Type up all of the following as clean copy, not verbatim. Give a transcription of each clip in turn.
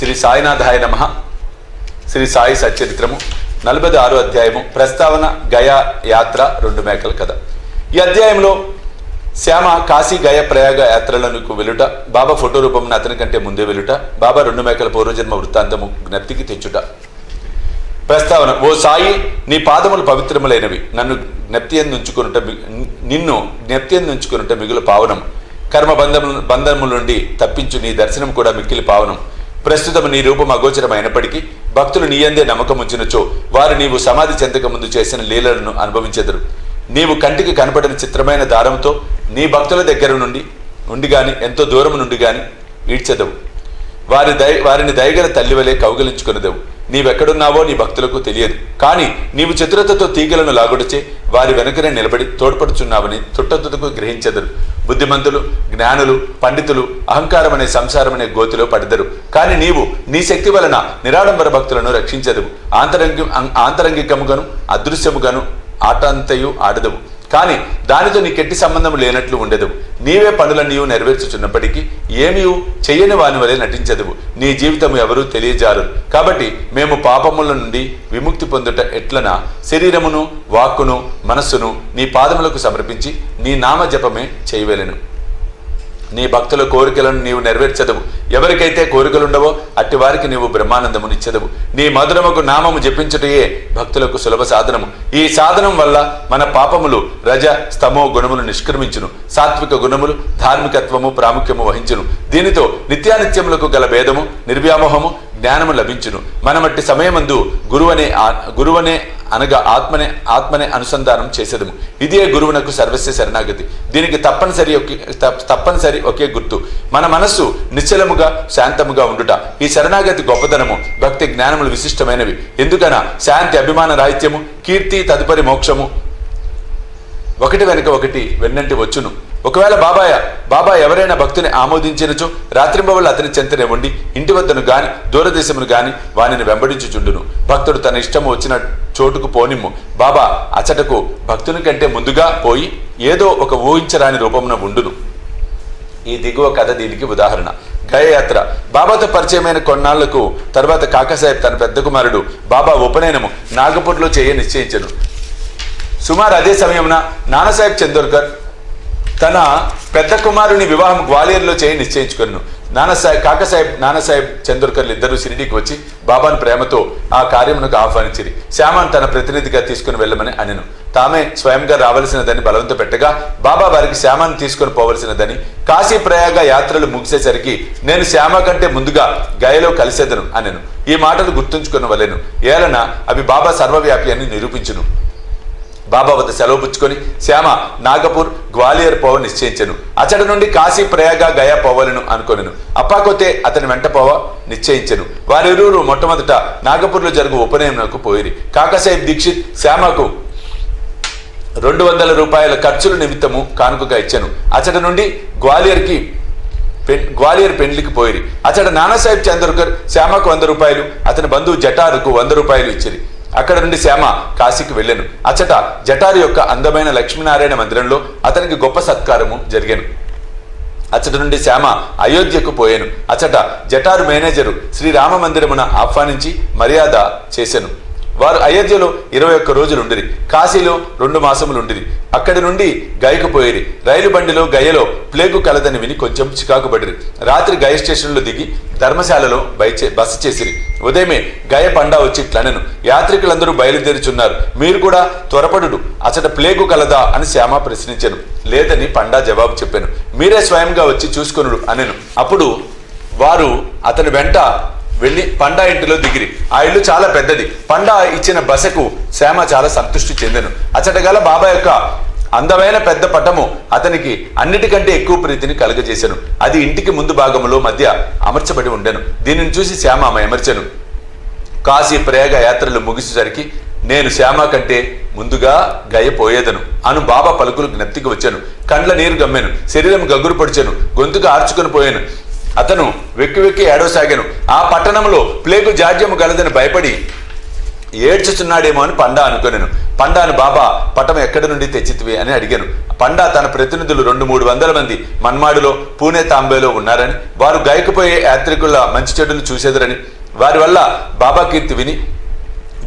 శ్రీ సాయినాథాయ నమః. శ్రీ సాయి సచ్చరిత్రము 46 అధ్యాయము. ప్రస్తావన గయా యాత్ర 2 మేకల కథ. ఈ అధ్యాయంలో శ్యామ కాశీ గయ ప్రయాగ యాత్రలకు వెలుట, బాబా ఫోటో రూపమున అతని కంటే ముందే వెలుట, బాబా 2 మేకల పూర్వజన్మ వృత్తాంతము జ్ఞప్తికి తెచ్చుట. ప్రస్తావన: ఓ సాయి, నీ పాదములు పవిత్రములైనవి. నిన్ను జ్ఞప్తి ఉంచుకొనుట మిగులు పావనం. కర్మ బంధముల నుండి తప్పించు నీ దర్శనం కూడా మిక్కిలి పావనం. ప్రస్తుతం నీ రూపం అగోచరమైనప్పటికీ భక్తులు నీయందే నమ్మకం ఉంచినచో వారు నీవు సమాధి చెందక ముందు చేసిన లీలలను అనుభవించెదరు. నీవు కంటికి కనపడిన చిత్రమైన దారంతో నీ భక్తుల దగ్గర నుండి గాని ఎంతో దూరం నుండి గాని ఈడ్చెదవు. వారిని దయగల తల్లివలే కౌగిలించుకొనిదెవు. నీవెక్కడున్నావో నీ భక్తులకు తెలియదు. కానీ నీవు చతురతతో తీగలను లాగుడిచే వారి వెనుకనే నిలబడి తోడ్పడుచున్నావని తుట్టతుటకు గ్రహించెదరు. బుద్ధిమంతులు, జ్ఞానులు, పండితులు అహంకారం అనే సంసారం అనే గోతిలో పడెదరు. కానీ నీవు నీ శక్తి వలన నిరాడంబర భక్తులను రక్షించెదవు. ఆంతరంగికముగాను అదృశ్యముగాను ఆటంతయు ఆడదవు. కానీ దానితో నీకెట్టి సంబంధం లేనట్లు ఉండెదవు. నీవే పనులన్నీ నెరవేర్చుచున్నప్పటికీ ఏమీ చెయ్యని వాని వలె నటించదువు. నీ జీవితం ఎవరూ తెలియజారు. కాబట్టి మేము పాపముల నుండి విముక్తి పొందుట ఎట్లనా శరీరమును, వాక్కును, మనస్సును నీ పాదములకు సమర్పించి నీ నామ జపమే చేయవలెను. నీ భక్తుల కోరికలను నీవు నెరవేర్చదవు. ఎవరికైతే కోరికలుండవో అట్టి వారికి నీవు బ్రహ్మానందమునిచ్చెదవు. నీ మధురముకు నామము జపించుటయే భక్తులకు సులభ సాధనము. ఈ సాధనం వల్ల మన పాపములు రజ స్తమో గుణములు నిష్క్రమించును. సాత్విక గుణములు ధార్మికత్వము ప్రాముఖ్యము వహించును. దీనితో నిత్యానిత్యములకు గల భేదము, నిర్వ్యామోహము, జ్ఞానము లభించును. మనమట్టి సమయమందు గురువనే అనగా ఆత్మనే అనుసంధానం చేసేదము. ఇదే గురువునకు సర్వస్వ శరణాగతి. దీనికి తప్పనిసరి ఒకే గుర్తు: మన మనస్సు నిశ్చలముగా శాంతముగా ఉండుట. ఈ శరణాగతి గొప్పదనము, భక్తి జ్ఞానములు విశిష్టమైనవి. ఎందుకన శాంతి అభిమాన రాహిత్యము, కీర్తి, తదుపరి మోక్షము ఒకటి వెనుక ఒకటి వెన్నంటి వచ్చును. ఒకవేళ బాబా ఎవరైనా భక్తుని ఆమోదించినచో రాత్రింబవళ్ళు అతని చెంతనే ఉండి ఇంటి వద్దను గాని దూరదేశమును గాని వానిని వెంబడించుచుండును. భక్తుడు తన ఇష్టము వచ్చిన చోటుకు పోనిమ్ము. బాబా అచటకు భక్తుని కంటే ముందుగా పోయి ఏదో ఒక ఊహించరాని రూపమున ఉండును. ఈ దిగువ కథ దీనికి ఉదాహరణ. గయయాత్ర. బాబాతో పరిచయమైన కొన్నాళ్లకు తర్వాత కాకాసాహెబ్ తన పెద్ద కుమారుడు బాబా ఉపనయనము నాగపూర్లో నిశ్చయించను. సుమారు అదే సమయమున నానాసాహెబ్ చందోర్కర్ తన పెద్ద కుమారుని వివాహం గ్వాలియర్లో నిశ్చయించుకొను. నానాసాహెబ్ చందోర్కర్లు ఇద్దరు షిరిడీకి వచ్చి బాబాను ప్రేమతో ఆ కార్యమునకు ఆహ్వానించిరి. శ్యామను తన ప్రతినిధిగా తీసుకుని వెళ్ళమని అనెను. తామే స్వయంగా రావలసినదని బలవంత పెట్టగా బాబా వారికి శ్యామను తీసుకుని పోవలసినదని, కాశీ ప్రయాగ యాత్రలు ముగిసేసరికి నేను శ్యామ కంటే ముందుగా గయలో కలిసేదను అనెను. ఈ మాటలు గుర్తుంచుకున్న వలెను. ఏలన అవి బాబా సర్వవ్యాపి అని నిరూపించును. బాబా వద్ద సెలవు పుచ్చుకొని శ్యామ నాగపూర్, గ్వాలియర్ పోవ నిశ్చయించెను. అచడి నుండి కాశీ ప్రయాగ గయా పోవలను అనుకొనెను. అప్పాకొతే అతని వెంట పోవ నిశ్చయించెను. వారిరువురు మొట్టమొదట నాగపూర్లో జరుగు ఉపనయనకు పోయిరి. కాకాసాహెబ్ దీక్షిత్ శ్యామకు 200 రూపాయల ఖర్చుల నిమిత్తము కానుకగా ఇచ్చెను. అచడి నుండి గ్వాలియర్ పెండ్లికి పోయిరి. అచట నానాసాహెబ్ చందోర్కర్ శ్యామకు 100 రూపాయలు, అతని బంధువు జటారుకు 100 రూపాయలు ఇచ్చిరి. అక్కడ నుండి శ్యామ కాశీకి వెళ్ళెను. అచట జటారు యొక్క అందమైన లక్ష్మీనారాయణ మందిరంలో అతనికి గొప్ప సత్కారము జరిగెను. అచట నుండి శ్యామ అయోధ్యకు పోయాను. అచట జటారు మేనేజరు శ్రీరామ మందిరమున ఆహ్వానించి మర్యాద చేసెను. వారు అయోధ్యలో 21 రోజులుండిరి. కాశీలో 2 మాసములుండిరి. అక్కడి నుండి గయకు పోయిరి. రైలు బండిలో గయలో ప్లేగు కలదని విని కొంచెం చికాకు పడిరి. రాత్రి గయ స్టేషన్లో దిగి ధర్మశాలలో బస చేసిరి. ఉదయమే గయ పండా వచ్చి ఇట్లనెను: యాత్రికులందరూ బయలుదేరుచున్నారు, మీరు కూడా త్వరపడు. అచట ప్లేగు కలదా అని శ్యామ ప్రశ్నించెను. లేదని పండా జవాబు చెప్పాను. మీరే స్వయంగా వచ్చి చూసుకొనుడు అనెను. అప్పుడు వారు అతని వెంట వెళ్ళి పండా ఇంటిలో దిగిరి. ఆ ఇల్లు చాలా పెద్దది. పండా ఇచ్చిన బసకు శ్యామ చాలా సంతృష్టి చెందెను. అచటగల బాబా యొక్క అందమైన పెద్ద పటము అతనికి అన్నిటికంటే ఎక్కువ ప్రీతిని కలుగజేశాను. అది ఇంటికి ముందు భాగంలో మధ్య అమర్చబడి ఉండెను. దీనిని చూసి శ్యామ ఎమర్చెను. కాశీ ప్రయాగ యాత్రలు ముగిసేసరికి నేను శ్యామ కంటే ముందుగా గయపోయేదను అను బాబా పలుకులు జ్ఞప్తికి వచ్చాను. కండ్ల నీరు గమ్మెను, శరీరం గగురు పడిచెను, గొంతుగా ఆర్చుకొని పోయాను. అతను వెక్కి ఏడవసాగాను. ఆ పట్టణంలో ప్లేగు జాడ్యము గలదని భయపడి ఏడ్చుచున్నాడేమో అని పండా అనుకున్నాను. పండాను బాబా పటం ఎక్కడి నుండి తెచ్చితివి అని అడిగాను. పండా తన ప్రతినిధులు 200-300 మంది మన్మాడులో, పూణే, తాంబేలో ఉన్నారని, వారు గాయకపోయే యాత్రికుల మంచి చెడులు చూసేదరని, వారి వల్ల బాబా కీర్తి విని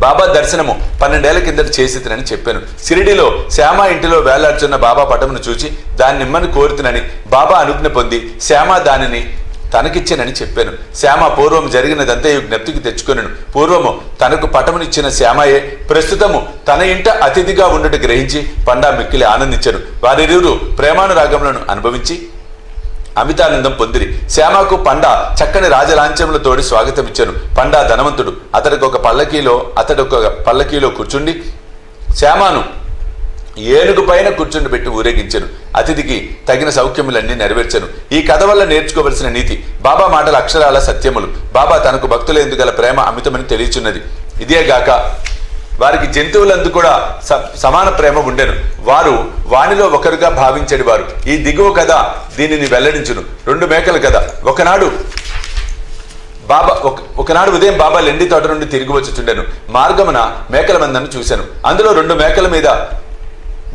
బాబా దర్శనము 12 ఏళ్ల కిందట చేసినని చెప్పాను. షిరిడిలో శ్యామ ఇంటిలో వేలాడుచున్న బాబా పటమును చూచి దాన్ని నిమ్మని కోరుతునని బాబా అనుజ్ఞ పొంది శ్యామ దానిని తనకిచ్చానని చెప్పాను. శ్యామ పూర్వం జరిగినదంతయు జ్ఞప్తికి తెచ్చుకొనెను. పూర్వము తనకు పటమునిచ్చిన శ్యామయే ప్రస్తుతము తన ఇంట అతిథిగా ఉండట గ్రహించి పండా మిక్కిలి ఆనందించెను. వారిరువురు ప్రేమానురాగములను అనుభవించి అమితానందం పొందిరి. శ్యామకు పండా చక్కని రాజలాంఛములతోడి స్వాగతం ఇచ్చాను. పండా ధనవంతుడు. అతడు ఒక పల్లకీలో కూర్చుండి శ్యామను ఏనుగు పైన కూర్చుండి పెట్టి ఊరేగించెను. అతిథికి తగిన సౌఖ్యములన్నీ నెరవేర్చను. ఈ కథ వల్ల నేర్చుకోవలసిన నీతి: బాబా మాటల అక్షరాల సత్యములు. బాబా తనకు భక్తులందుగల ప్రేమ అమితమని తెలియచున్నది. ఇదేగాక వారికి జంతువులందు కూడా సమాన ప్రేమ ఉండెను. వారు వానిలో ఒకరుగా భావించేవారు. ఈ దిగువ కథ దీనిని వెల్లడించును. 2 మేకలు కథ. ఒకనాడు ఉదయం బాబా లెండి తోట నుండి తిరిగి వచ్చుచుండెను. మార్గమున మేకల మందను చూశాను. అందులో 2 మేకల మీద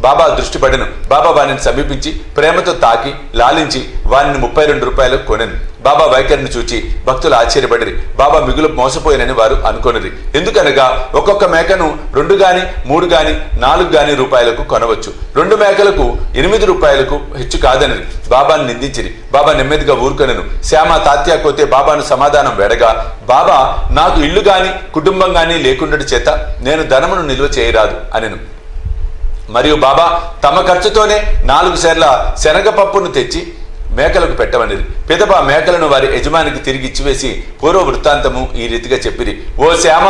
బాబా దృష్టి పడెను. బాబా వానిని సమీపించి ప్రేమతో తాకి లాలించి వానిని 32 రూపాయలకు కొనెను. బాబా వైఖరిని చూచి భక్తులు ఆశ్చర్యపడిరి. బాబా మిగులు మోసపోయినని వారు అనుకొనిరి. ఎందుకనగా ఒక్కొక్క మేకను 2 గాని 3 గాని 4 గాని రూపాయలకు కొనవచ్చు. 2 మేకలకు 8 రూపాయలకు హెచ్చు కాదనిరి. బాబాను నిందించిరి. బాబా నెమ్మదిగా ఊరుకొనెను. శ్యామ తాత్యా కోతే బాబాను సమాధానం వేడగా, బాబా నాకు ఇల్లు గాని కుటుంబం గాని లేకుండటి చేత నేను ధనమును నిల్వ చేయరాదు అనెను. మరియు బాబా తమ ఖర్చుతోనే 4 సేర్ల శనగపప్పును తెచ్చి మేకలకు పెట్టవనిది. పిదప మేకలను వారి యజమానికి తిరిగి ఇచ్చివేసి పూర్వ వృత్తాంతము ఈ రీతిగా చెప్పిరి. ఓ శ్యామ,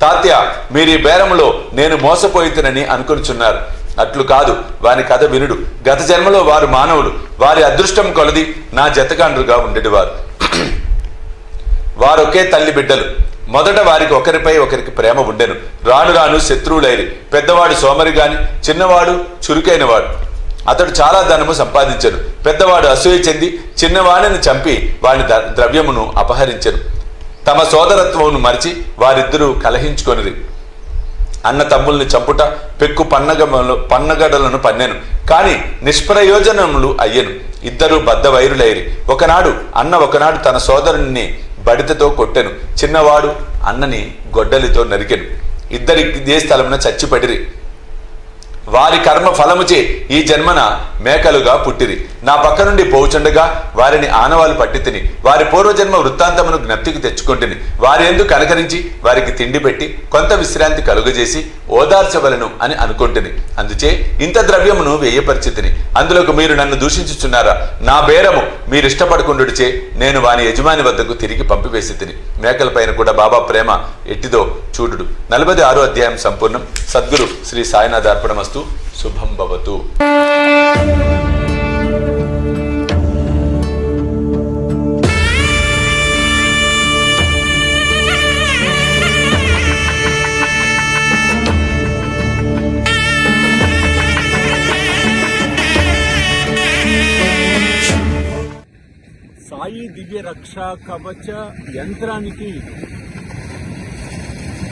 తాత్య, మీరీ బేరములో నేను మోసపోయితనని అనుకొనిచున్నారు. అట్లు కాదు, వారి కథ వినుడు. గత జన్మలో వారు మానవులు. వారి అదృష్టం కొలది నా జతగాండ్రుగా ఉండేవారు. వారొకే తల్లి బిడ్డలు. మొదట వారికి ఒకరిపై ఒకరికి ప్రేమ ఉండెను. రాను రాను శత్రువులైరి. పెద్దవాడు సోమరి గాని, చిన్నవాడు చురుకైనవాడు. అతడు చాలా ధనము సంపాదించెను. పెద్దవాడు అసూయ చెంది చిన్నవాడిని చంపి వాని ద్రవ్యమును అపహరించెను. తమ సోదరత్వమును మరిచి వారిద్దరూ కలహించుకొనిరి. అన్న తమ్ముల్ని చంపుట పెక్కు పన్నగడలను పన్నెను. కాని నిష్ప్రయోజనములు అయ్యెను. ఇద్దరు బద్ధవైరులైరి. ఒకనాడు తన సోదరుని బడితతో కొట్టెను. చిన్నవాడు అన్నని గొడ్డలితో నరికెను. ఇద్దరి ఇదే స్థలమున చచ్చిపడిరి. వారి కర్మ ఫలముచే ఈ జన్మన మేకలుగా పుట్టిరి. నా పక్క నుండి పోవుచుండగా వారిని ఆనవాలు పట్టి తిని వారి పూర్వజన్మ వృత్తాంతమును జ్ఞప్తికి తెచ్చుకొంటిని. వారి యందు కనకరించి వారికి తిండి పెట్టి కొంత విశ్రాంతి కలుగజేసి ఓదార్చవలను అని అనుకొంటిని. అందుచే ఇంత ద్రవ్యమును వ్యయపరిచితిని. అందులోకి మీరు నన్ను దూషించుచున్నారా? నా బేరము మీరు ఇష్టపడకుండుడిచే నేను వాని యజమాని వద్దకు తిరిగి పంపివేసి తిని. మేకలపైన కూడా బాబా ప్రేమ ఎట్టిదో చూడుడు. 46వ అధ్యాయం సంపూర్ణం. సద్గురు శ్రీ సాయినాథ్ అర్పణమస్తు. శుభం భవతు. సాయి దివ్య రక్షా కవచ యంత్రానికి